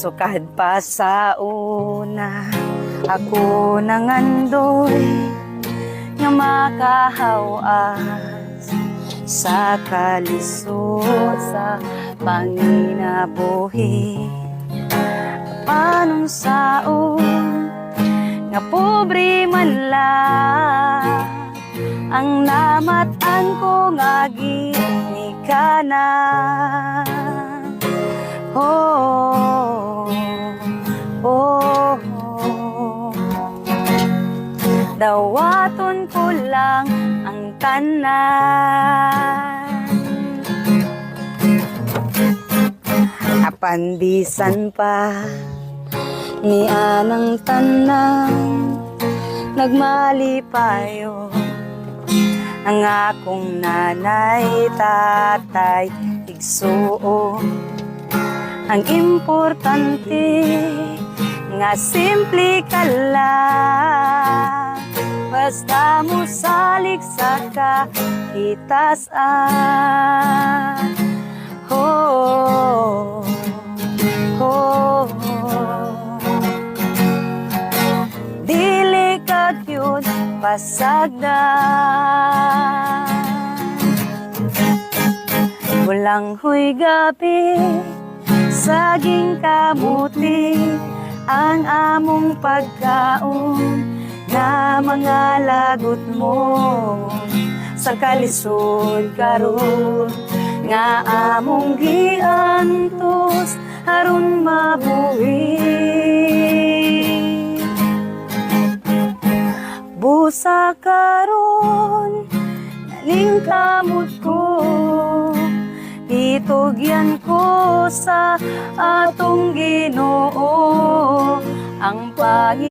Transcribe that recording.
Sukad pa sa una, ako nangandoy nga makahawas sa kalisod sa panginabuhi. Paanong saon nga pobre man lang ang namatan ko nga ginikanan. Oh, oh, oh. Dawaton ko lang ang tanan, apandisan pa ni anang tanan, nagmalipayo ang akong nanay, tatay, igsuon. Ang importante nga simple ka lang, basta mo salik sa kahitasan. Oh, oh, oh. Dili ka yun pasagdan, walang huy gabi, saging kamuti ang among pagkaon na mga lagot mo sa kalisod karon nga among giantos aron mabuhi. Busa karon naning kamot ko, itugyan ko sa atong Ginoo ang Panginoon.